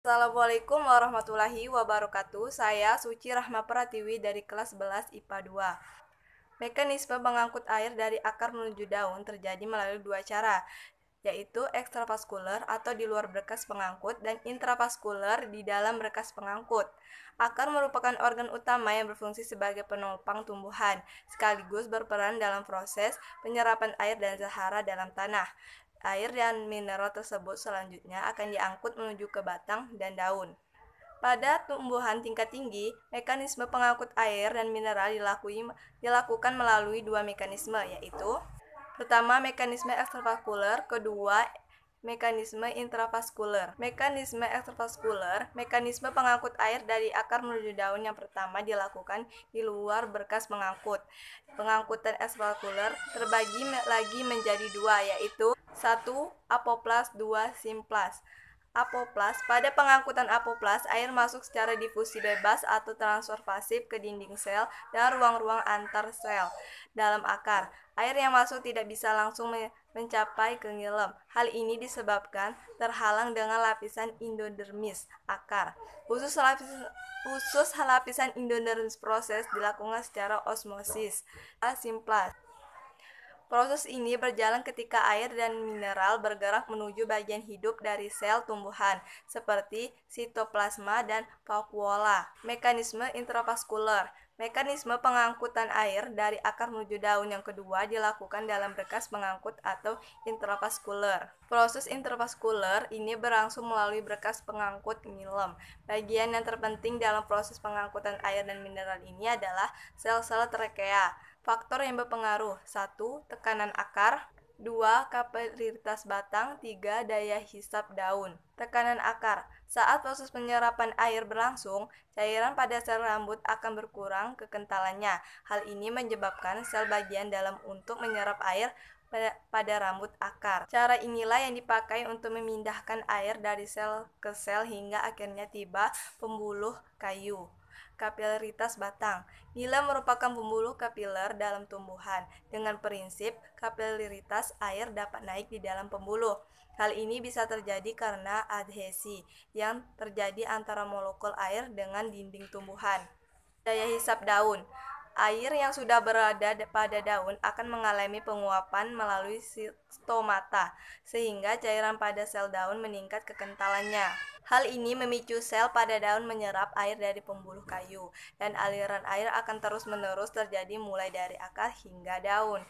Assalamualaikum warahmatullahi wabarakatuh. Saya Suci Rahma Pratiwi dari kelas 11 IPA 2. Mekanisme pengangkut air dari akar menuju daun terjadi melalui dua cara, yaitu ekstravaskuler atau di luar berkas pengangkut dan intravaskuler di dalam berkas pengangkut. Akar merupakan organ utama yang berfungsi sebagai penopang tumbuhan, sekaligus berperan dalam proses penyerapan air dan zahara dalam tanah. Air dan mineral tersebut selanjutnya akan diangkut menuju ke batang dan daun. Pada tumbuhan tingkat tinggi, mekanisme pengangkut air dan mineral dilakukan melalui dua mekanisme, yaitu pertama, mekanisme ekstravaskuler, kedua, mekanisme intravaskuler. Mekanisme ekstravaskuler, mekanisme pengangkut air dari akar menuju daun yang pertama dilakukan di luar berkas pengangkut. Pengangkutan ekstravaskuler terbagi lagi menjadi dua, yaitu 1. Apoplas, 2. Simplas. Apoplas. Pada pengangkutan apoplas, air masuk secara difusi bebas atau transfer pasif ke dinding sel dan ruang-ruang antar sel dalam akar. Air yang masuk tidak bisa langsung mencapai ke ngilem. Hal ini disebabkan terhalang dengan lapisan endodermis akar. Khusus lapisan endodermis proses dilakukan secara osmosis. Simplas. Proses ini berjalan ketika air dan mineral bergerak menuju bagian hidup dari sel tumbuhan, seperti sitoplasma dan vakuola. Mekanisme intravaskuler. Mekanisme pengangkutan air dari akar menuju daun yang kedua dilakukan dalam berkas pengangkut atau intravaskuler. Proses intravaskuler ini berlangsung melalui berkas pengangkut ngilem. Bagian yang terpenting dalam proses pengangkutan air dan mineral ini adalah sel-sel trakea. Faktor yang berpengaruh: 1. Tekanan akar, 2. Kapilaritas batang, 3. Daya hisap daun. Tekanan akar. Saat proses penyerapan air berlangsung, cairan pada sel rambut akan berkurang kekentalannya. Hal ini menyebabkan sel bagian dalam untuk menyerap air pada rambut akar. Cara inilah yang dipakai untuk memindahkan air dari sel ke sel hingga akhirnya tiba pembuluh kayu. Kapilaritas batang. Nila merupakan pembuluh kapiler dalam tumbuhan. Dengan prinsip kapilaritas air dapat naik di dalam pembuluh. Hal ini bisa terjadi karena adhesi yang terjadi antara molekul air dengan dinding tumbuhan. Daya hisap daun. Air yang sudah berada pada daun akan mengalami penguapan melalui stomata, sehingga cairan pada sel daun meningkat kekentalannya. Hal ini memicu sel pada daun menyerap air dari pembuluh kayu, dan aliran air akan terus-menerus terjadi mulai dari akar hingga daun.